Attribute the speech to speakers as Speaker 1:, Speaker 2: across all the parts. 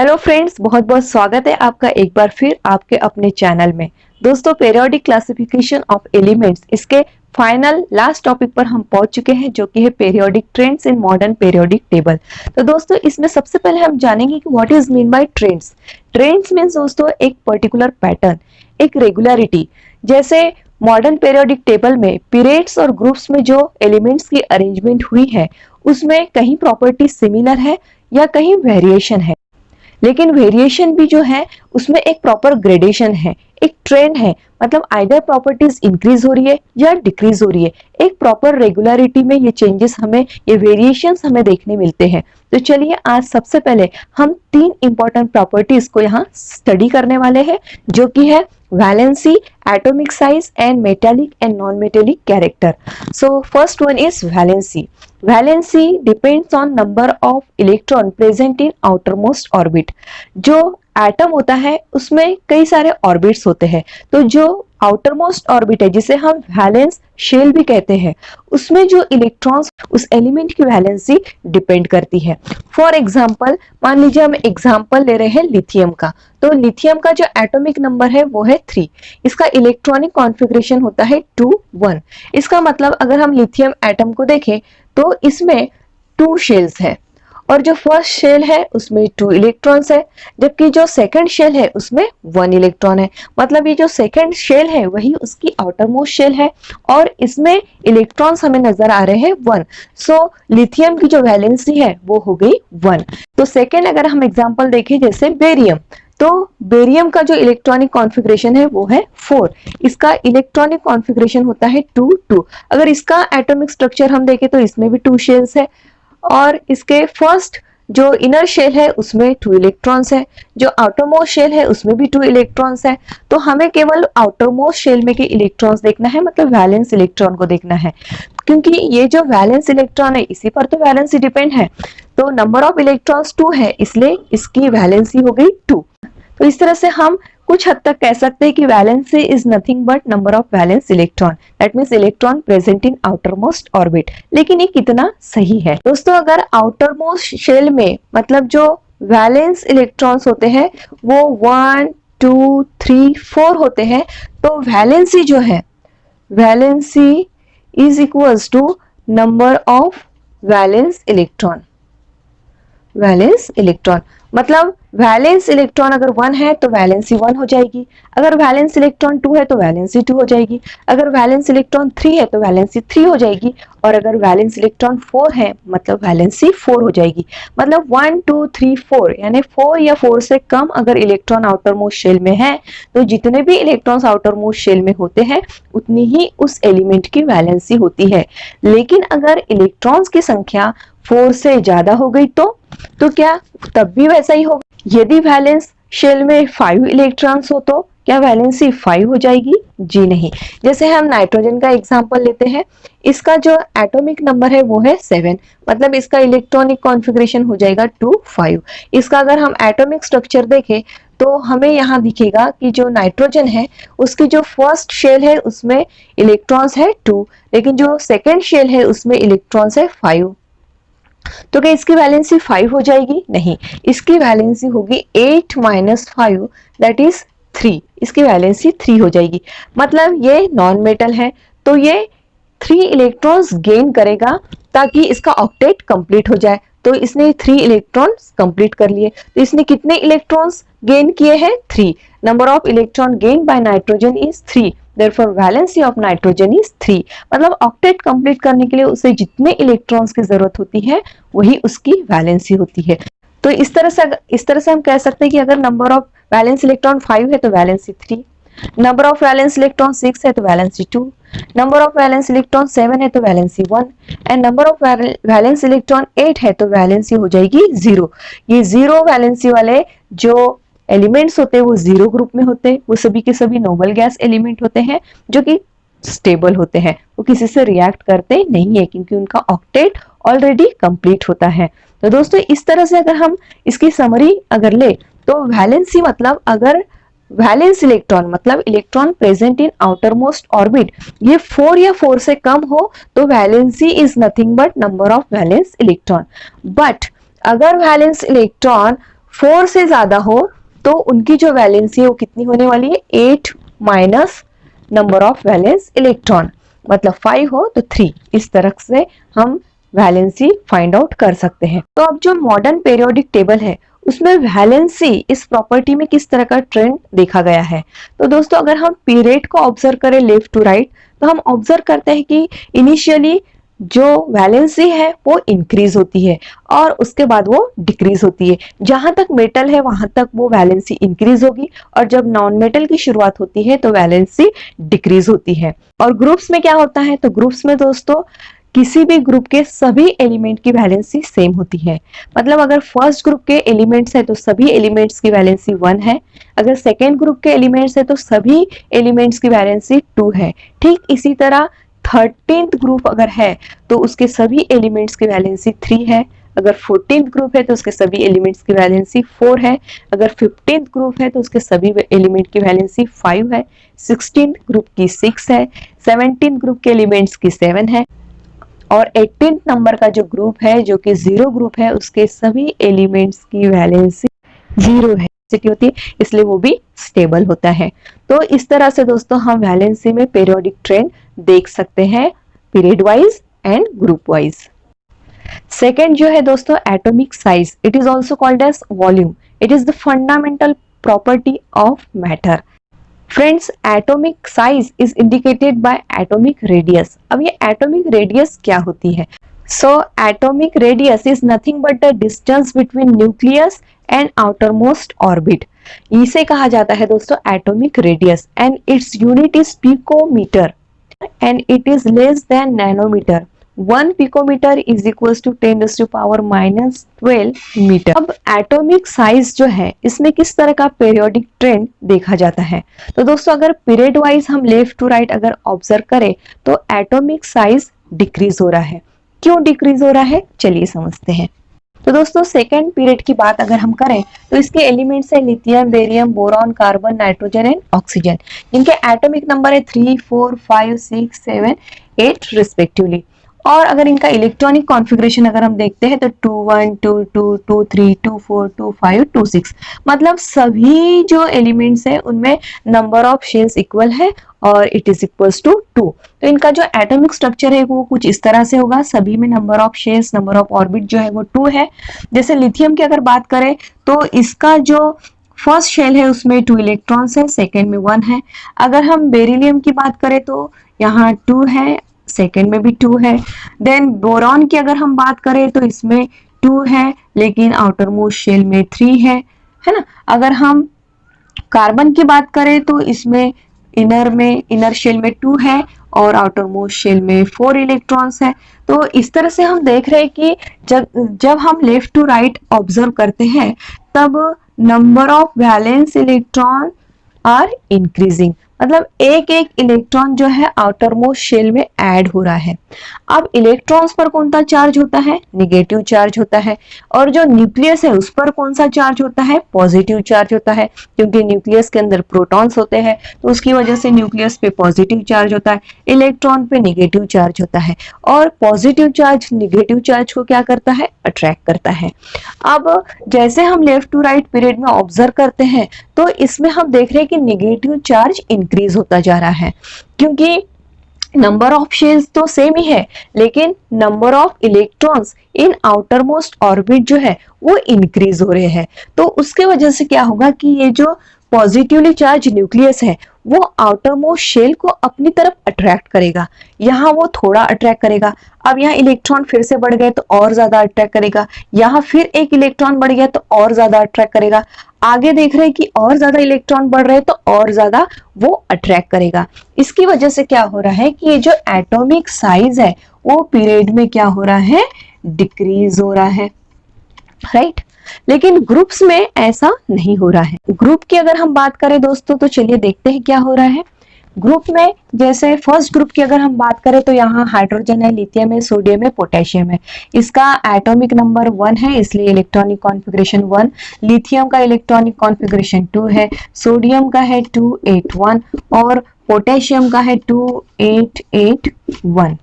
Speaker 1: Hello friends, बहुत बहुत स्वागत है आपका एक बार फिर आपके अपने चैनल में। दोस्तों, पीरियोडिक क्लासिफिकेशन ऑफ एलिमेंट्स इसके फाइनल लास्ट टॉपिक पर हम पहुंच चुके हैं, जो कि है periodic trends in modern periodic table. तो दोस्तों, इसमें सबसे पहले हम जानेंगे कि what is mean by trends. Trends means दोस्तों एक पर्टिकुलर पैटर्न, एक रेगुलरिटी। जैसे मॉडर्न पीरियोडिक टेबल में पीरियड्स और ग्रुप्स में जो एलिमेंट्स की अरेंजमेंट हुई है उसमें कहीं प्रॉपर्टी सिमिलर है या कहीं वेरिएशन है, लेकिन वेरिएशन भी जो है उसमें एक प्रॉपर ग्रेडेशन है, एक ट्रेंड है। मतलब आइदर प्रॉपर्टीज इंक्रीज हो रही है या डिक्रीज हो रही है। एक प्रॉपर रेगुलरिटी में ये चेंजेस हमें, ये वेरिएशंस हमें देखने मिलते हैं। तो चलिए आज सबसे पहले हम तीन इंपॉर्टेंट प्रॉपर्टीज को यहाँ स्टडी करने वाले हैं, जो कि है valency, atomic size and metallic and non metallic character. So first one is valency. Valency depends on number of electron present in outermost orbit. जो एटम होता है उसमें कई सारे ऑर्बिट्स होते हैं, तो जो आउटरमोस्ट ऑर्बिट है जिसे हम वैलेंस शेल भी कहते हैं, उसमें जो इलेक्ट्रॉन्स, उस एलिमेंट की वैलेंसी डिपेंड करती है। फॉर एग्जांपल, मान लीजिए हम एग्जांपल ले रहे हैं लिथियम का। तो लिथियम का जो एटॉमिक नंबर है वो है 3। इसका इलेक्ट्रॉनिक कॉन्फ़िगरेशन होता है 2 1। इसका मतलब अगर हम लिथियम एटम को देखें तो इसमें 2 शेल्स है, और जो फर्स्ट शेल है उसमें 2 इलेक्ट्रॉन्स है, जबकि जो सेकंड शेल है उसमें 1 इलेक्ट्रॉन है। मतलब ये जो सेकंड शेल है वही उसकी आउटर मोस्ट शेल है, और इसमें इलेक्ट्रॉन्स हमें नजर आ रहे हैं 1। सो लिथियम की जो वैलेंसी है वो हो गई 1। तो सेकेंड अगर हम एग्जाम्पल देखें जैसे बेरियम, तो बेरियम का जो इलेक्ट्रॉनिक कॉन्फ़िगरेशन है वो है 4। इसका इलेक्ट्रॉनिक कॉन्फ़िगरेशन होता है 2 2। अगर इसका एटॉमिक स्ट्रक्चर हम देखें तो इसमें भी 2 शेल्स है, और इसके फर्स्ट जो इनर शेल है उसमें 2 इलेक्ट्रॉन्स है, जो आउटरमोस्ट शेल है उसमें भी 2 इलेक्ट्रॉन्स है। तो हमें केवल आउटरमोस्ट शेल में के इलेक्ट्रॉन्स देखना है, मतलब वैलेंस इलेक्ट्रॉन को देखना है, क्योंकि ये जो वैलेंस इलेक्ट्रॉन है इसी पर तो वैलेंसी डिपेंड है। तो नंबर ऑफ इलेक्ट्रॉन्स 2 है, इसलिए इसकी वैलेंसी हो गई 2। तो इस तरह से हम कुछ हद तक कह सकते हैं कि valency is nothing but number of valence electron, that means electron present in outermost orbit. लेकिन ये कितना सही है दोस्तों? अगर आउटरमोस्ट शेल में मतलब जो वैलेंस इलेक्ट्रॉन्स होते हैं वो 1 2 3 4 होते हैं, तो वैलेंसी जो है, valency is equals to number of valence electron. Valence electron मतलब वैलेंस इलेक्ट्रॉन अगर 1 है तो वैलेंसी 1 हो जाएगी, अगर वैलेंस इलेक्ट्रॉन 2 है तो वैलेंसी 2 हो जाएगी, अगर वैलेंस इलेक्ट्रॉन 3 है तो वैलेंसी 3 हो जाएगी, और अगर वैलेंस इलेक्ट्रॉन 4 है मतलब वैलेंसी 4 हो जाएगी। मतलब 1 2 3 4 यानी 4 या 4 से कम अगर इलेक्ट्रॉन आउटर मोस्ट शेल में है, तो जितने भी इलेक्ट्रॉन्स आउटर मोस्ट शेल में होते हैं उतनी ही उस एलिमेंट की वैलेंसी होती है। लेकिन अगर इलेक्ट्रॉन्स की संख्या 4 से ज्यादा हो गई तो क्या तब भी वैसा ही होगा? यदि वैलेंस शेल में 5 इलेक्ट्रॉन्स हो तो क्या वैलेंसी 5 हो जाएगी? जी नहीं। जैसे हम नाइट्रोजन का एग्जांपल लेते हैं, इसका जो एटॉमिक नंबर है वो है 7, मतलब इसका इलेक्ट्रॉनिक कॉन्फ़िगरेशन हो जाएगा 2 5। इसका अगर हम एटॉमिक स्ट्रक्चर देखें तो हमें यहाँ दिखेगा कि जो नाइट्रोजन है उसकी जो फर्स्ट शेल है उसमें इलेक्ट्रॉन्स है 2, लेकिन जो सेकेंड शेल है उसमें इलेक्ट्रॉन्स है 5। तो क्या इसकी वैलेंसी 5 हो जाएगी? नहीं, इसकी वैलेंसी होगी 8 - 5 दैट इज 3। इसकी वैलेंसी 3 हो जाएगी। मतलब ये नॉन मेटल है तो ये 3 इलेक्ट्रॉन्स गेन करेगा ताकि इसका ऑक्टेट कंप्लीट हो जाए। तो इसने 3 इलेक्ट्रॉन्स कंप्लीट कर लिए। तो इसने कितने इलेक्ट्रॉन्स गेन किए हैं? 3। Number of electron gain by nitrogen is 3, therefore valency of nitrogen is 3। मतलब ऑक्टेट कंप्लीट करने के लिए उसे जितने इलेक्ट्रॉन्स की जरूरत होती है वही उसकी वैलेंसी होती है। तो इस तरह से हम कह सकते हैं कि अगर नंबर ऑफ वैलेंस इलेक्ट्रॉन 5 है तो valency 3, number of valence electron 6 है तो valency 2, number of valence electron 7 है तो valency 1, and number of valence electron 8 है तो वैलेंसी हो जाएगी 0। ये 0 वैलेंसी वाले जो एलिमेंट्स होते हैं वो 0 ग्रुप में होते हैं। वो सभी के सभी नोबल गैस एलिमेंट होते हैं जो कि स्टेबल होते हैं, वो किसी से रिएक्ट करते नहीं है क्योंकि उनका ऑक्टेट ऑलरेडी कंप्लीट होता है। तो दोस्तों, इस तरह से अगर हम इसकी समरी अगर ले तो वैलेंसी मतलब अगर वैलेंस इलेक्ट्रॉन मतलब electron present in outer most orbit ये 4 या 4 से कम हो तो valency is nothing but number of valence electron. But अगर वैलेंस इलेक्ट्रॉन 4 से ज्यादा हो तो उनकी जो वैलेंसी है वो कितनी होने वाली है, 8 minus number of valence electron, मतलब 5 हो तो 3। इस तरह से हम वैलेंसी फाइंड आउट कर सकते हैं। तो अब जो मॉडर्न पीरियोडिक टेबल है उसमें वैलेंसी इस प्रॉपर्टी में किस तरह का ट्रेंड देखा गया है। तो दोस्तों अगर हम पीरियड को ऑब्जर्व करें लेफ्ट टू राइट, तो हम ऑब्जर्व करते हैं कि इनिशियली जो वैलेंसी है वो इंक्रीज होती है और उसके बाद वो डिक्रीज होती है। जहां तक मेटल है वहां तक वो वैलेंसी इंक्रीज होगी और जब नॉन मेटल की शुरुआत होती है तो वैलेंसी डिक्रीज होती है। और ग्रुप्स में क्या होता है, तो ग्रुप्स में दोस्तों किसी भी ग्रुप के सभी एलिमेंट की वैलेंसी सेम होती है। मतलब अगर फर्स्ट ग्रुप के एलिमेंट्स है तो सभी एलिमेंट्स की वैलेंसी 1 है, अगर सेकेंड ग्रुप के एलिमेंट्स है तो सभी एलिमेंट्स की वैलेंसी 2 है। ठीक इसी तरह 13th ग्रुप अगर है तो उसके सभी एलिमेंट्स की वैलेंसी 3 है, अगर 14th ग्रुप है तो उसके सभी एलिमेंट्स की वैलेंसी 4 है, अगर 15th ग्रुप है तो उसके सभी एलिमेंट की वैलेंसी 5 है, 16th ग्रुप की 6 है, 17th ग्रुप के एलिमेंट्स की 7 है और 18th नंबर का जो ग्रुप है जो कि 0 ग्रुप है उसके सभी एलिमेंट्स की वैलेंसी 0 है होती है, इसलिए वो भी स्टेबल होता है। तो इस तरह से दोस्तों हम वैलेंसी में पीरियोडिक ट्रेंड देख सकते हैं period wise and group wise. Second जो है दोस्तों atomic size, it is also called as volume, it is the fundamental property of matter. Friends atomic size is indicated by atomic radius. अब ये atomic radius क्या होती है? So atomic radius is nothing but the distance between nucleus and outermost orbit. इसे कहा जाता है दोस्तों atomic radius and its unit is picometre and it is less than nanometre. 1 picometre is equals to 10⁻⁻12 metre. अब atomic size जो है इसमें किस तरह का पीरियोडिक ट्रेंड देखा जाता है? तो दोस्तों अगर पीरियड वाइज हम लेफ्ट टू राइट अगर ऑब्जर्व करें तो एटॉमिक साइज डिक्रीज हो रहा है। क्यों डिक्रीज हो रहा है, चलिए समझते हैं। तो दोस्तों सेकेंड पीरियड की बात अगर हम करें तो इसके एलिमेंट्स है lithium, barium, boron, carbon, nitrogen and oxygen, जिनके एटॉमिक नंबर है 3, 4, 5, 6, 7, 8 रिस्पेक्टिवली। और अगर इनका इलेक्ट्रॉनिक कॉन्फ़िगरेशन अगर हम देखते हैं तो 2, 1, 2, 2, 2, 3, 2, 4, 2, 5, 2, 6, मतलब सभी जो एलिमेंट्स है उनमें नंबर ऑफ शेल्स इक्वल है और इट इज इक्वल्स टू 2। तो इनका जो एटॉमिक स्ट्रक्चर है वो कुछ इस तरह से होगा, सभी में number of shells, number of orbit जो है वो 2 है। जैसे लिथियम की अगर बात करें तो इसका जो फर्स्ट शेल है उसमें 2 इलेक्ट्रॉन्स है, सेकेंड में 1 है। अगर हम बेरिलियम की बात करें तो यहाँ 2 है, सेकेंड में भी 2 है। देन बोरॉन की अगर हम बात करें तो इसमें 2 है लेकिन आउटर मोस्ट शेल में 3 है ना। अगर हम कार्बन की बात करें तो इसमें इनर शेल में 2 है और आउटर मोस्ट शेल में 4 इलेक्ट्रॉन्स है। तो इस तरह से हम देख रहे हैं कि जब हम लेफ्ट टू राइट ऑब्जर्व करते हैं तब number of valence electron are increasing, मतलब एक एक इलेक्ट्रॉन जो है आउटर मोस्ट शेल में ऐड हो रहा है। अब इलेक्ट्रॉन्स पर कौन सा चार्ज होता है? नेगेटिव चार्ज होता है। और जो न्यूक्लियस है उस पर कौन सा चार्ज होता है? पॉजिटिव चार्ज होता है, क्योंकि न्यूक्लियस के अंदर प्रोटॉन्स होते हैं तो उसकी वजह से न्यूक्लियस पे पॉजिटिव चार्ज होता है, इलेक्ट्रॉन पे नेगेटिव चार्ज होता है। और पॉजिटिव चार्ज नेगेटिव चार्ज को क्या करता है? अट्रैक्ट करता है। अब जैसे हम लेफ्ट टू राइट पीरियड में ऑब्जर्व करते हैं तो इसमें हम देख रहे हैं कि नेगेटिव चार्ज इंक्रीज होता जा रहा है, क्योंकि नंबर ऑफ शेल्स तो सेम ही है लेकिन number of electrons in outer most orbit जो है वो इंक्रीज हो रहे हैं। तो उसके वजह से क्या होगा कि ये जो पॉजिटिवली चार्ज न्यूक्लियस है वो आउटर मोस्ट शेल को अपनी तरफ अट्रैक्ट करेगा, यहाँ वो थोड़ा अट्रैक्ट करेगा। अब यहाँ इलेक्ट्रॉन फिर से बढ़ गए तो और ज्यादा अट्रैक्ट करेगा, यहाँ फिर एक इलेक्ट्रॉन बढ़ गया तो और ज्यादा अट्रैक्ट करेगा। आगे देख रहे हैं कि और ज्यादा इलेक्ट्रॉन बढ़ रहे हैं तो और ज्यादा वो अट्रैक्ट करेगा। इसकी वजह से क्या हो रहा है कि ये जो एटॉमिक साइज है वो पीरियड में क्या हो रहा है? डिक्रीज हो रहा है, राइट। लेकिन ग्रुप्स में ऐसा नहीं हो रहा है। ग्रुप की अगर हम बात करें दोस्तों तो चलिए देखते हैं क्या हो रहा है। ग्रुप में जैसे फर्स्ट ग्रुप की अगर हम बात करें तो यहाँ हाइड्रोजन है, लिथियम है, सोडियम है, पोटेशियम है। इसका एटॉमिक नंबर 1 है इसलिए इलेक्ट्रॉनिक कॉन्फ़िगरेशन 1। लिथियम का इलेक्ट्रॉनिक कॉन्फ़िगरेशन 2 है, सोडियम का है 281 और पोटेशियम का है 2881।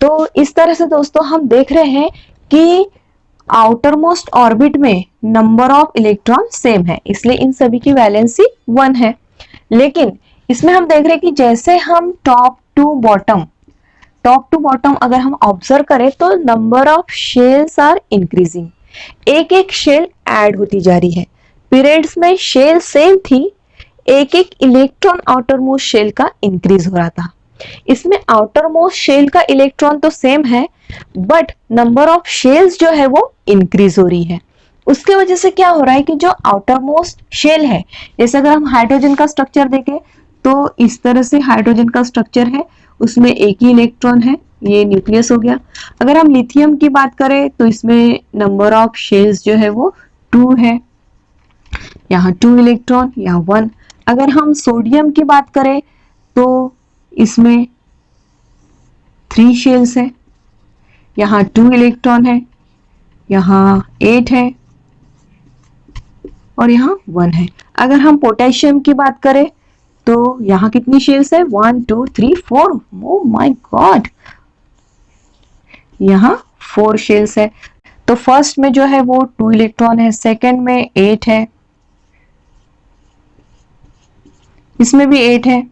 Speaker 1: तो इस तरह से दोस्तों हम देख रहे हैं कि आउटर मोस्ट ऑर्बिट में नंबर ऑफ इलेक्ट्रॉन सेम है, इसलिए इन सभी की वैलेंसी 1 है। लेकिन इसमें हम देख रहे हैं कि जैसे हम टॉप टू बॉटम अगर हम ऑब्जर्व करें तो number of shells are increasing, एक एक शेल ऐड होती जा रही है। पीरियड्स में शेल सेम थी, एक एक इलेक्ट्रॉन आउटर मोस्ट शेल का इंक्रीज हो रहा था। इसमें आउटर मोस्ट शेल का इलेक्ट्रॉन तो सेम है, बट नंबर ऑफ शेल्स जो है वो इंक्रीज हो रही है। उसके वजह से क्या हो रहा है कि जो आउटर मोस्ट शेल है, जैसे अगर हम हाइड्रोजन का स्ट्रक्चर देखें तो इस तरह से हाइड्रोजन का स्ट्रक्चर है, उसमें एक ही इलेक्ट्रॉन है, ये न्यूक्लियस हो गया। अगर हम लिथियम की बात करें तो इसमें नंबर ऑफ शेल्स जो है वो 2 है, यहाँ 2 इलेक्ट्रॉन, यहाँ 1। अगर हम सोडियम की बात करें तो इसमें 3 शेल्स है, यहाँ 2 इलेक्ट्रॉन है, यहाँ 8 है और यहाँ 1 है। अगर हम पोटेशियम की बात करें तो यहाँ कितनी शेल्स है, 1 2 3 4, ओ माय गॉड, यहाँ 4 शेल्स है। तो फर्स्ट में जो है वो 2 इलेक्ट्रॉन है, सेकंड में 8 है, इसमें भी 8 है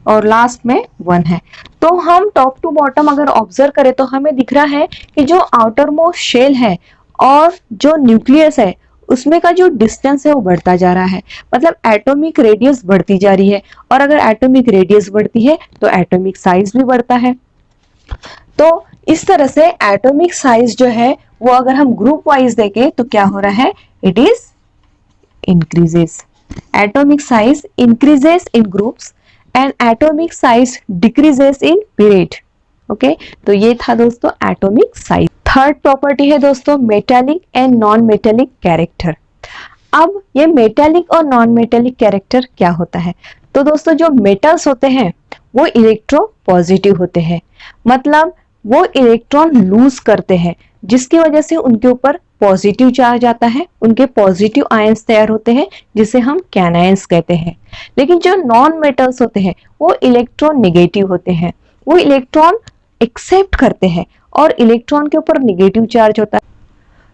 Speaker 1: और लास्ट में 1 है। तो हम टॉप टू बॉटम अगर ऑब्जर्व करें तो हमें दिख रहा है कि जो आउटर मोस्ट शेल है और जो न्यूक्लियस है उसमें का जो डिस्टेंस है वो बढ़ता जा रहा है, मतलब एटॉमिक रेडियस बढ़ती जा रही है। और अगर एटॉमिक रेडियस बढ़ती है तो एटॉमिक साइज भी बढ़ता है। तो इस तरह से एटॉमिक साइज जो है वो अगर हम ग्रुप वाइज देखें तो क्या हो रहा है, it is increases. Atomic size increases in groups and atomic size decreases in period. Okay, तो ये था दोस्तों एटॉमिक साइज। थर्ड प्रॉपर्टी है दोस्तों metallic and non metallic character. अब ये मेटालिक और नॉन मेटालिक कैरेक्टर क्या होता है, तो दोस्तों जो मेटल्स होते हैं वो इलेक्ट्रो पॉजिटिव होते हैं, मतलब वो इलेक्ट्रॉन लूज करते हैं जिसकी वजह से उनके ऊपर पॉजिटिव चार्ज आता है, उनके पॉजिटिव आयंस तैयार होते हैं जिसे हम कैनायंस कहते हैं। लेकिन जो नॉन मेटल्स होते हैं वो इलेक्ट्रॉन नेगेटिव होते हैं, वो इलेक्ट्रॉन एक्सेप्ट करते हैं और इलेक्ट्रॉन के ऊपर नेगेटिव चार्ज होता है।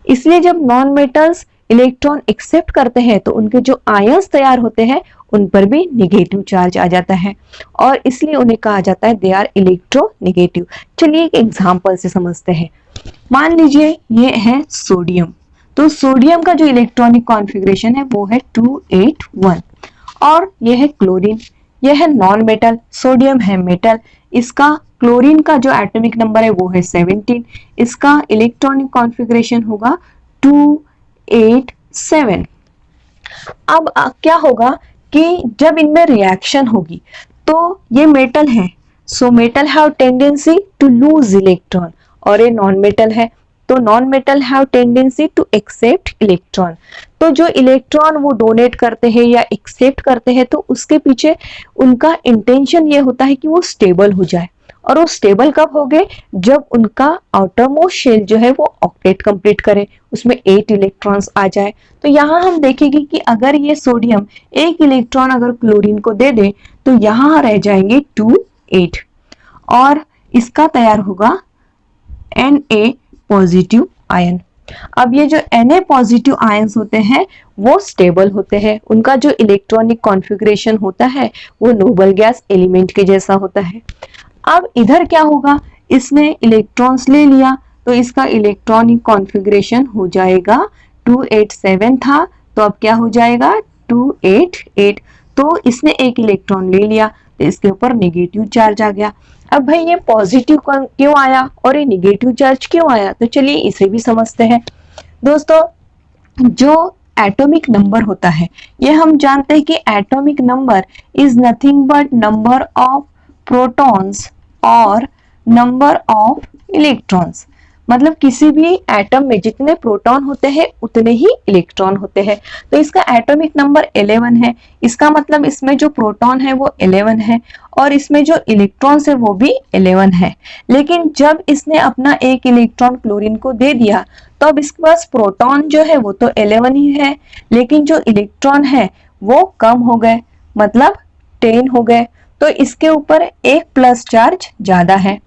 Speaker 1: इसलिए जब नॉन मेटल्स इलेक्ट्रॉन एक्सेप्ट करते हैं तो उनके जो आयंस तैयार होते हैं उन पर भी नेगेटिव चार्ज आ जाता है और इसलिए उन्हें कहा जाता है दे आर इलेक्ट्रोनेगेटिव। चलिए एक एग्जांपल से समझते हैं। मान लीजिए ये है सोडियम, तो सोडियम का जो इलेक्ट्रॉनिक कॉन्फ़िगरेशन है वो है 281 और ये है क्लोरीन, ये है नॉन मेटल, सोडियम है मेटल, इसका क्लोरीन का जो एटॉमिक नंबर है वो है 17, इसका इलेक्ट्रॉनिक कॉन्फ़िगरेशन होगा 287। अब क्या होगा कि जब इनमें रिएक्शन होगी तो ये मेटल है, so metal have tendency to lose electron, और ये नॉन मेटल है तो non metal have tendency to accept electron. तो जो इलेक्ट्रॉन वो डोनेट करते हैं या एक्सेप्ट करते हैं तो उसके पीछे उनका इंटेंशन ये होता है कि वो स्टेबल हो जाए, और वो स्टेबल कब हो गए, जब उनका आउटर मोस्ट शेल जो है वो ऑक्टेट कंप्लीट करे, उसमें 8 इलेक्ट्रॉन्स आ जाए। तो यहाँ हम देखेंगे कि अगर ये सोडियम एक इलेक्ट्रॉन अगर क्लोरीन को दे दे तो यहाँ रह जाएंगे 2 8 और इसका तैयार होगा Na पॉजिटिव आयन। अब ये जो Na पॉजिटिव आयंस होते हैं वो स्टेबल होते हैं, उनका जो इलेक्ट्रॉनिक कॉन्फ़िगरेशन होता है वो नोबल गैस एलिमेंट के जैसा होता है। अब इधर क्या होगा, इसने इलेक्ट्रॉन्स ले लिया तो इसका इलेक्ट्रॉनिक कॉन्फ़िगरेशन हो जाएगा 287 था तो अब क्या हो जाएगा 288। तो इसने एक इलेक्ट्रॉन ले लिया तो इसके ऊपर नेगेटिव चार्ज आ गया। अब भाई ये पॉजिटिव क्यों आया और ये नेगेटिव चार्ज क्यों आया, तो चलिए इसे भी समझते हैं। दोस्तों जो एटॉमिक नंबर होता है ये हम जानते हैं कि atomic number is nothing but number of protons और नंबर ऑफ इलेक्ट्रॉन्स, मतलब किसी भी एटम में जितने प्रोटॉन होते हैं उतने ही इलेक्ट्रॉन होते हैं। तो इसका एटॉमिक नंबर 11 है, इसका मतलब इसमें जो प्रोटॉन है वो 11 है और इसमें जो इलेक्ट्रॉन्स है वो भी 11 है। लेकिन जब इसने अपना एक इलेक्ट्रॉन क्लोरीन को दे दिया तो अब इसके पास प्रोटॉन जो है वो तो 11 ही है, लेकिन जो इलेक्ट्रॉन है वो कम हो गए, मतलब 10 हो गए, तो इसके ऊपर एक प्लस चार्ज ज्यादा है।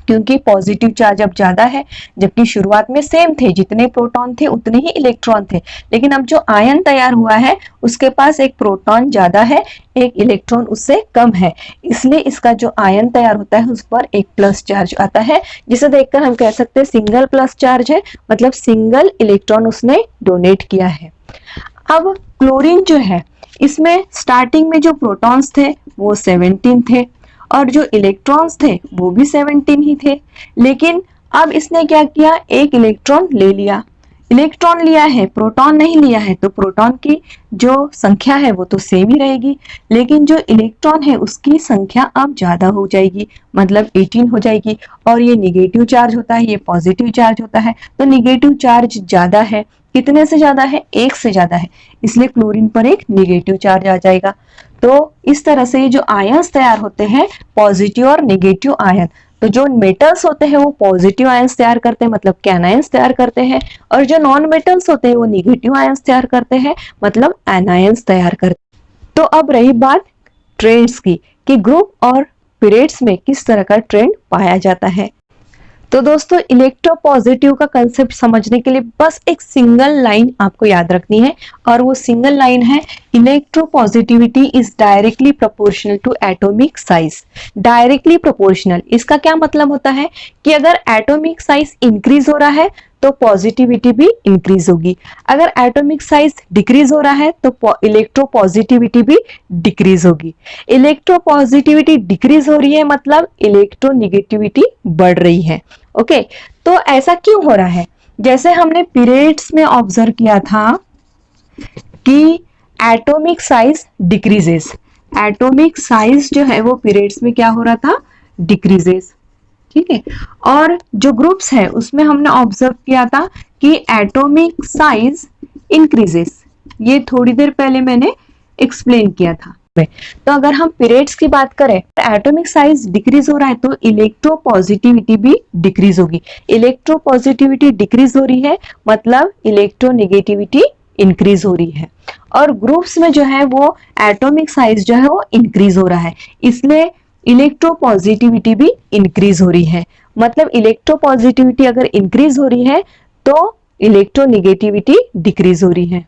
Speaker 1: क्योंकि पॉजिटिव चार्ज अब ज्यादा है, जबकि शुरुआत में सेम थे, जितने प्रोटॉन थे उतने ही इलेक्ट्रॉन थे, लेकिन अब जो आयन तैयार हुआ है उसके पास एक प्रोटॉन ज्यादा है, एक इलेक्ट्रॉन उससे कम है, इसलिए इसका जो आयन तैयार होता है उस पर एक प्लस चार्ज आता है, जिसे देखकर हम कह सकते हैं सिंगल प्लस चार्ज है, मतलब सिंगल इलेक्ट्रॉन उसने डोनेट किया है। अब क्लोरीन जो है, इसमें स्टार्टिंग में जो प्रोटॉन्स थे वो 17 थे और जो इलेक्ट्रॉन्स थे वो भी 17 ही थे, लेकिन अब इसने क्या किया, एक इलेक्ट्रॉन ले लिया, इलेक्ट्रॉन लिया है, प्रोटॉन नहीं लिया है, तो प्रोटॉन की जो संख्या है वो तो सेम ही रहेगी, लेकिन जो इलेक्ट्रॉन है उसकी संख्या अब ज्यादा हो जाएगी, मतलब 18 हो जाएगी, और ये निगेटिव चार्ज होता है, ये पॉजिटिव चार्ज होता है, तो निगेटिव चार्ज ज्यादा है, कितने से ज्यादा है, 1 से ज्यादा है, इसलिए क्लोरीन पर एक निगेटिव चार्ज आ जाएगा। तो इस तरह से जो आयंस तैयार होते हैं, पॉजिटिव और नेगेटिव आयन, तो जो मेटल्स होते हैं वो पॉजिटिव आयंस तैयार करते हैं, मतलब कैनायंस तैयार करते हैं, और जो नॉन मेटल्स होते हैं वो निगेटिव आयंस तैयार करते हैं, मतलब एनायंस तैयार करते हैं। तो अब रही बात ट्रेंड्स की, कि ग्रुप और पीरियड्स में किस तरह का ट्रेंड पाया जाता है। तो दोस्तों, इलेक्ट्रोपॉजिटिव का कंसेप्ट समझने के लिए बस एक सिंगल लाइन आपको याद रखनी है, और वो सिंगल लाइन है, electropositivity is directly proportional to atomic size. Directly proportional, इसका क्या मतलब होता है कि अगर एटॉमिक साइज इंक्रीज हो रहा है तो पॉजिटिविटी भी इंक्रीज होगी, अगर एटॉमिक साइज डिक्रीज हो रहा है तो इलेक्ट्रोपॉजिटिविटी भी डिक्रीज होगी। इलेक्ट्रोपॉजिटिविटी डिक्रीज हो रही है मतलब इलेक्ट्रोनेगेटिविटी बढ़ रही है। ओके, तो ऐसा क्यों हो रहा है? जैसे हमने पीरियड्स में ऑब्जर्व किया था कि atomic size decreases, atomic size जो है वो पीरियड्स में क्या हो रहा था, डिक्रीजेस, ठीक है। और जो ग्रुप्स है उसमें हमने ऑब्जर्व किया था कि एटॉमिक साइज इंक्रीजेस, ये थोड़ी देर पहले मैंने एक्सप्लेन किया था। तो अगर हम पीरियड्स की बात करें, एटॉमिक साइज डिक्रीज हो रहा है तो इलेक्ट्रोपॉजिटिविटी भी डिक्रीज होगी, इलेक्ट्रोपॉजिटिविटी डिक्रीज हो रही है मतलब इलेक्ट्रोनेगेटिविटी इंक्रीज हो रही है, और ग्रुप्स में जो है वो एटॉमिक साइज जो है वो इंक्रीज हो रहा है, इसलिए इलेक्ट्रोपॉजिटिविटी भी इंक्रीज हो रही है। मतलब इलेक्ट्रोपॉजिटिविटी अगर इंक्रीज हो रही है तो इलेक्ट्रोनेगेटिविटी डिक्रीज हो रही है,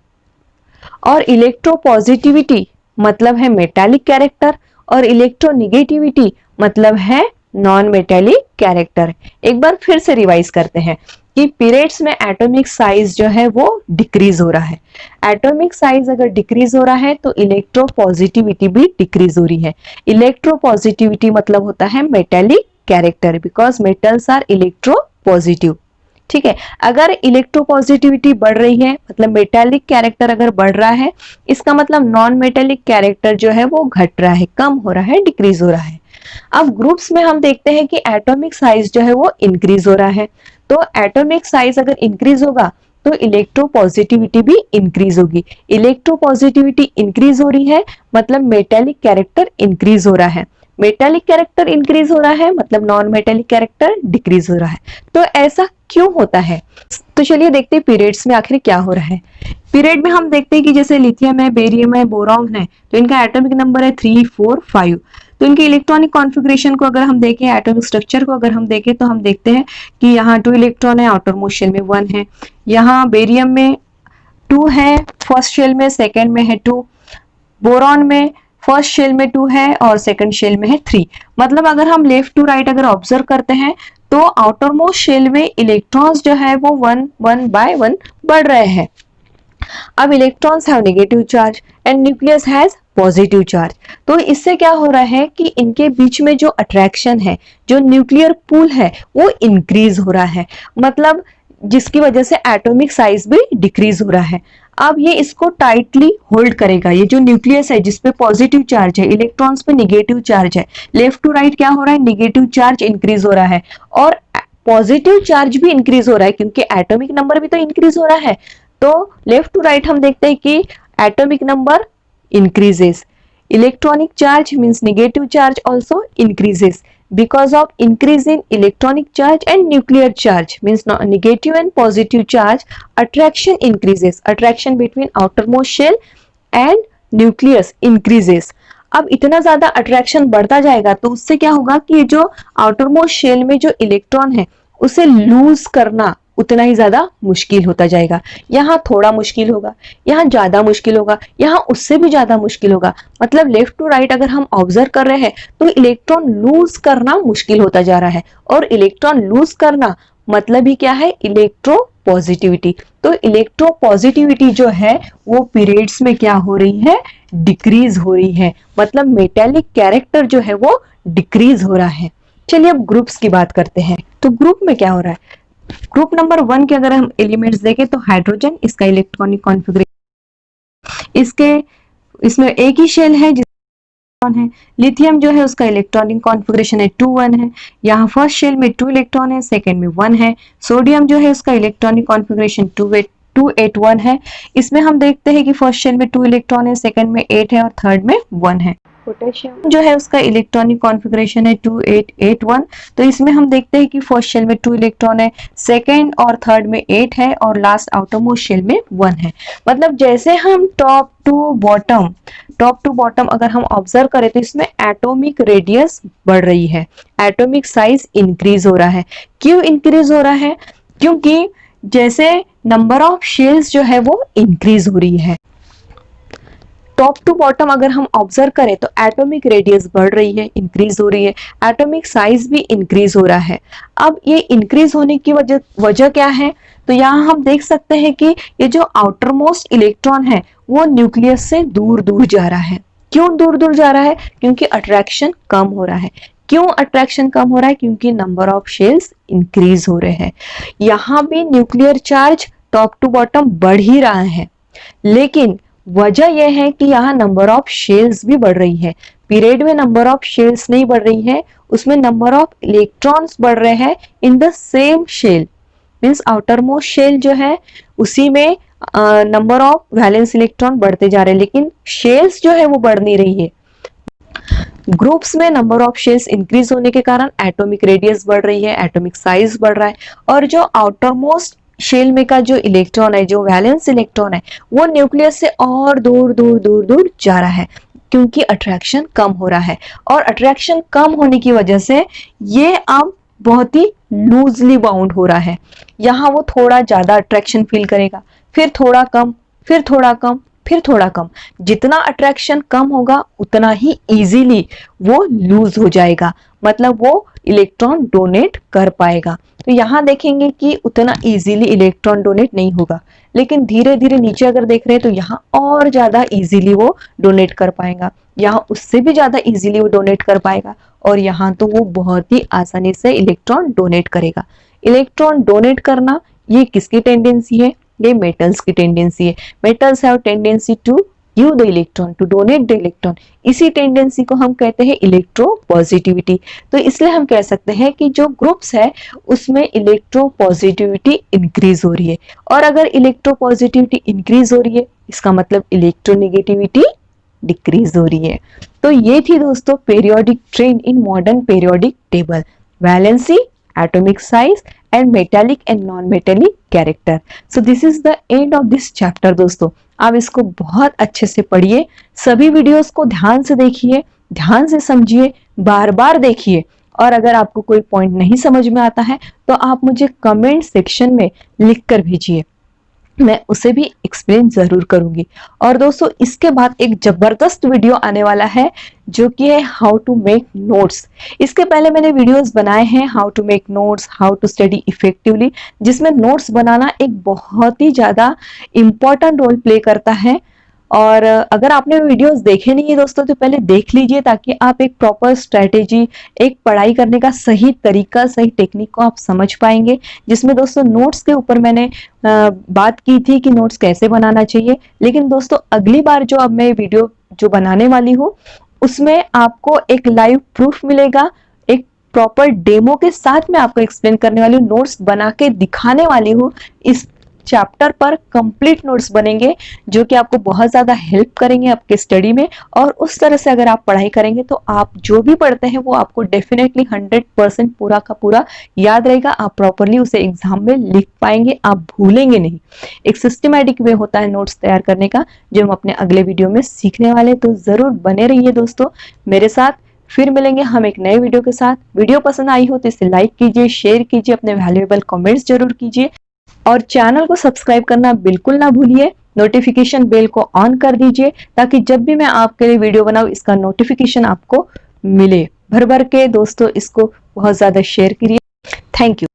Speaker 1: और इलेक्ट्रोपॉजिटिविटी मतलब है मेटालिक कैरेक्टर और इलेक्ट्रोनेगेटिविटी मतलब है नॉन मेटालिक कैरेक्टर। एक बार फिर से रिवाइज करते हैं कि पीरियड्स में एटॉमिक साइज जो है वो डिक्रीज हो रहा है, एटॉमिक साइज अगर डिक्रीज हो रहा है तो इलेक्ट्रोपॉजिटिविटी भी डिक्रीज हो रही है। इलेक्ट्रोपॉजिटिविटी मतलब होता है metallic character, because metals are electropositive, ठीक है। अगर इलेक्ट्रोपॉजिटिविटी बढ़ रही है मतलब मेटालिक कैरेक्टर अगर बढ़ रहा है, इसका मतलब नॉन मेटालिक कैरेक्टर जो है वो घट रहा है, कम हो रहा है, डिक्रीज हो रहा है। अब ग्रुप्स में हम देखते हैं कि एटॉमिक साइज जो है वो इंक्रीज हो रहा है, तो एटॉमिक साइज अगर इंक्रीज होगा तो इलेक्ट्रोपॉजिटिविटी भी इंक्रीज होगी, इलेक्ट्रोपॉजिटिविटी इंक्रीज हो रही है मतलब मेटालिक कैरेक्टर इंक्रीज हो रहा है, मेटालिक कैरेक्टर इंक्रीज हो रहा है मतलब नॉन मेटालिक कैरेक्टर डिक्रीज हो रहा है। तो ऐसा क्यों होता है? तो चलिए देखते हैं पीरियड्स में आखिर क्या हो रहा है। पीरियड में हम देखते हैं कि जैसे लिथियम है, बेरियम है, बोरॉन है, तो इनका एटॉमिक नंबर है 3, 4, 5। तो इनके इलेक्ट्रॉनिक कॉन्फ़िगरेशन को अगर हम देखें, एटॉमिक स्ट्रक्चर को अगर हम देखें तो हम देखते हैं कि यहाँ 2 इलेक्ट्रॉन है, आउटर मोस्ट शेल में 1 है, यहाँ बेरियम में 2 है, फर्स्ट शेल में, सेकेंड में है 2, बोरॉन में फर्स्ट शेल में 2 है और सेकंड शेल में है 3। मतलब अगर हम लेफ्ट टू राइट अगर ऑब्जर्व करते हैं तो आउटर मोस्ट शेल में इलेक्ट्रॉन्स जो है वो 1 1 बाय 1 बढ़ रहे हैं। अब electrons have negative charge and nucleus has positive charge, तो इससे क्या हो रहा है कि इनके बीच में जो अट्रैक्शन है, जो न्यूक्लियर पूल है वो इंक्रीज हो रहा है, मतलब जिसकी वजह से एटॉमिक साइज भी डिक्रीज हो रहा है। अब ये इसको टाइटली होल्ड करेगा, ये जो न्यूक्लियस है जिसपे पॉजिटिव चार्ज है, इलेक्ट्रॉन्स पे नेगेटिव चार्ज है, लेफ्ट टू राइट क्या हो रहा है, नेगेटिव चार्ज इंक्रीज हो रहा है और पॉजिटिव चार्ज भी इंक्रीज हो रहा है क्योंकि एटॉमिक नंबर भी तो इंक्रीज हो रहा है। तो लेफ्ट टू राइट हम देखते हैं कि atomic number increases, electronic charge means negative charge also increases because of increase in electronic charge and nuclear charge means negative and positive charge, attraction increases, attraction between outermost shell and nucleus increases। अब इतना ज्यादा attraction बढ़ता जाएगा तो उससे क्या होगा कि ये जो आउटर मोस्ट शेल में जो इलेक्ट्रॉन है उसे लूज करना उतना ही ज्यादा मुश्किल होता जाएगा। यहाँ थोड़ा मुश्किल होगा, यहाँ ज्यादा मुश्किल होगा, यहाँ उससे भी ज्यादा मुश्किल होगा। मतलब लेफ्ट टू राइट अगर हम ऑब्जर्व कर रहे हैं तो इलेक्ट्रॉन लूज करना मुश्किल होता जा रहा है। और इलेक्ट्रॉन लूज करना मतलब ही क्या है, इलेक्ट्रो पॉजिटिविटी। तो इलेक्ट्रो पॉजिटिविटी जो है वो पीरियड्स में क्या हो रही है, डिक्रीज हो रही है। मतलब मेटेलिक कैरेक्टर जो है वो डिक्रीज हो रहा है। चलिए अब ग्रुप्स की बात करते हैं। तो ग्रुप में क्या हो रहा है, ग्रुप नंबर 1 के अगर हम एलिमेंट्स देखें तो हाइड्रोजन, इसका इलेक्ट्रॉनिक कॉन्फ़िगरेशन, इसमें एक ही शेल है है। लिथियम जो है उसका इलेक्ट्रॉनिक कॉन्फ़िगरेशन है 2 1 है। यहाँ फर्स्ट शेल में 2 इलेक्ट्रॉन है, सेकेंड में 1 है। सोडियम जो है उसका इलेक्ट्रॉनिक कॉन्फ़िगरेशन 2 8 1 है। इसमें हम देखते हैं कि फर्स्ट शेल में 2 इलेक्ट्रॉन है, सेकेंड में 8 है और थर्ड में 1 है। पोटेशियम जो है उसका इलेक्ट्रॉनिक कॉन्फ़िगरेशन है 2 8 8 1। तो इसमें हम देखते हैं कि फर्स्ट शेल में 2 इलेक्ट्रॉन है, सेकेंड और थर्ड में 8 है और लास्ट आउटर मोस्ट शेल में 1 है। मतलब जैसे हम टॉप टू बॉटम अगर हम ऑब्जर्व करें तो इसमें एटॉमिक रेडियस बढ़ रही है, एटॉमिक साइज इंक्रीज हो रहा है। क्यों इंक्रीज हो रहा है, क्योंकि जैसे नंबर ऑफ शेल्स जो है वो इंक्रीज हो रही है। टॉप टू बॉटम अगर हम ऑब्जर्व करें तो एटॉमिक रेडियस बढ़ रही है, इंक्रीज हो रही है, एटॉमिक साइज भी इंक्रीज हो रहा है। अब ये इंक्रीज होने की वजह क्या है, तो यहाँ हम देख सकते हैं कि ये जो आउटर मोस्ट इलेक्ट्रॉन है वो न्यूक्लियस से दूर दूर जा रहा है। क्यों दूर दूर जा रहा है, क्योंकि अट्रैक्शन कम हो रहा है। क्यों अट्रैक्शन कम हो रहा है, क्योंकि नंबर ऑफ शेल्स इंक्रीज हो रहे हैं। यहाँ भी nuclear charge top to bottom बढ़ ही रहा है, लेकिन वजह यह है कि यहाँ नंबर ऑफ शेल्स भी बढ़ रही है। पीरियड में नंबर ऑफ शेल्स नहीं बढ़ रही है, उसमें नंबर ऑफ इलेक्ट्रॉन्स बढ़ रहे हैं in the same shell. Means outermost shell जो है उसी में नंबर ऑफ वैलेंस इलेक्ट्रॉन बढ़ते जा रहे हैं, लेकिन शेल्स जो है वो बढ़ नहीं रही है। ग्रुप्स में नंबर ऑफ शेल्स इंक्रीज होने के कारण एटॉमिक रेडियस बढ़ रही है, एटॉमिक साइज बढ़ रहा है। और जो आउटर मोस्ट शेल में का जो इलेक्ट्रॉन है, जो वैलेंस इलेक्ट्रॉन है, वो न्यूक्लियस से और दूर दूर दूर दूर जा रहा है, क्योंकि अट्रैक्शन कम हो रहा है। और अट्रैक्शन कम होने की वजह से ये अब बहुत ही लूजली बाउंड हो रहा है। यहाँ वो थोड़ा ज्यादा अट्रैक्शन फील करेगा, फिर थोड़ा कम, फिर थोड़ा कम, फिर थोड़ा कम। जितना अट्रैक्शन कम होगा उतना ही इजीली वो लूज हो जाएगा, मतलब वो इलेक्ट्रॉन डोनेट कर पाएगा। तो यहाँ देखेंगे कि उतना इजीली इलेक्ट्रॉन डोनेट नहीं होगा, लेकिन धीरे धीरे नीचे अगर देख रहे हैं तो यहाँ और ज्यादा इजीली वो डोनेट कर पाएगा, यहाँ उससे भी ज्यादा इजीली वो डोनेट कर पाएगा, और यहाँ तो वो बहुत ही आसानी से इलेक्ट्रॉन डोनेट करेगा। इलेक्ट्रॉन डोनेट करना ये किसकी टेंडेंसी है, ये मेटल्स की टेंडेंसी है। Metals have tendency to give the electron, to donate the electron. इसी टेंडेंसी को हम कहते हैं इलेक्ट्रो पॉजिटिविटी। तो इसलिए हम कह सकते हैं कि जो ग्रुप्स है उसमें इलेक्ट्रो पॉजिटिविटी इंक्रीज हो रही है। और अगर इलेक्ट्रो पॉजिटिविटी इंक्रीज हो रही है इसका मतलब इलेक्ट्रोनेगेटिविटी डिक्रीज हो रही है। तो ये थी दोस्तों periodic trend in modern periodic table, valency, atomic size and metallic and non-metallic character. So this is the end of this chapter दोस्तों। आप इसको बहुत अच्छे से पढ़िए, सभी वीडियोस को ध्यान से देखिए, ध्यान से समझिए, बार बार देखिए। और अगर आपको कोई पॉइंट नहीं समझ में आता है तो आप मुझे कमेंट सेक्शन में लिख कर भेजिए, मैं उसे भी एक्सप्लेन जरूर करूंगी। और दोस्तों इसके बाद एक जबरदस्त वीडियो आने वाला है जो कि है हाउ टू मेक नोट्स। इसके पहले मैंने वीडियोस बनाए हैं how to make notes, how to study effectively, जिसमें नोट्स बनाना एक बहुत ही ज्यादा इंपॉर्टेंट रोल प्ले करता है। और अगर आपने वीडियोस देखे नहीं है दोस्तों तो पहले देख लीजिए, ताकि आप एक प्रॉपर स्ट्रेटेजी, एक पढ़ाई करने का सही तरीका, सही टेक्निक को आप समझ पाएंगे। जिसमें दोस्तों नोट्स के ऊपर मैंने बात की थी कि नोट्स कैसे बनाना चाहिए। लेकिन दोस्तों अगली बार जो अब मैं वीडियो जो बनाने वाली हूँ उसमें आपको एक लाइव प्रूफ मिलेगा, एक प्रॉपर डेमो के साथ मैं आपको एक्सप्लेन करने वाली हूँ, नोट्स बना के दिखाने वाली हूँ। इस चैप्टर पर कंप्लीट नोट्स बनेंगे जो कि आपको बहुत ज्यादा हेल्प करेंगे आपके स्टडी में। और उस तरह से अगर आप पढ़ाई करेंगे तो आप जो भी पढ़ते हैं वो आपको डेफिनेटली 100% पूरा का पूरा याद रहेगा, आप प्रॉपरली उसे एग्जाम में लिख पाएंगे, आप भूलेंगे नहीं। एक सिस्टमैटिक वे होता है नोट्स तैयार करने का जो हम अपने अगले वीडियो में सीखने वाले हैं। तो जरूर बने रहिए दोस्तों मेरे साथ। फिर मिलेंगे हम एक नए वीडियो के साथ। वीडियो पसंद आई हो तो इसे लाइक कीजिए, शेयर कीजिए, अपने वैल्यूएबल कमेंट्स जरूर कीजिए और चैनल को सब्सक्राइब करना बिल्कुल ना भूलिए। नोटिफिकेशन बेल को ऑन कर दीजिए ताकि जब भी मैं आपके लिए वीडियो बनाऊं इसका नोटिफिकेशन आपको मिले। भर भर के दोस्तों इसको बहुत ज्यादा शेयर करिए। Thank you.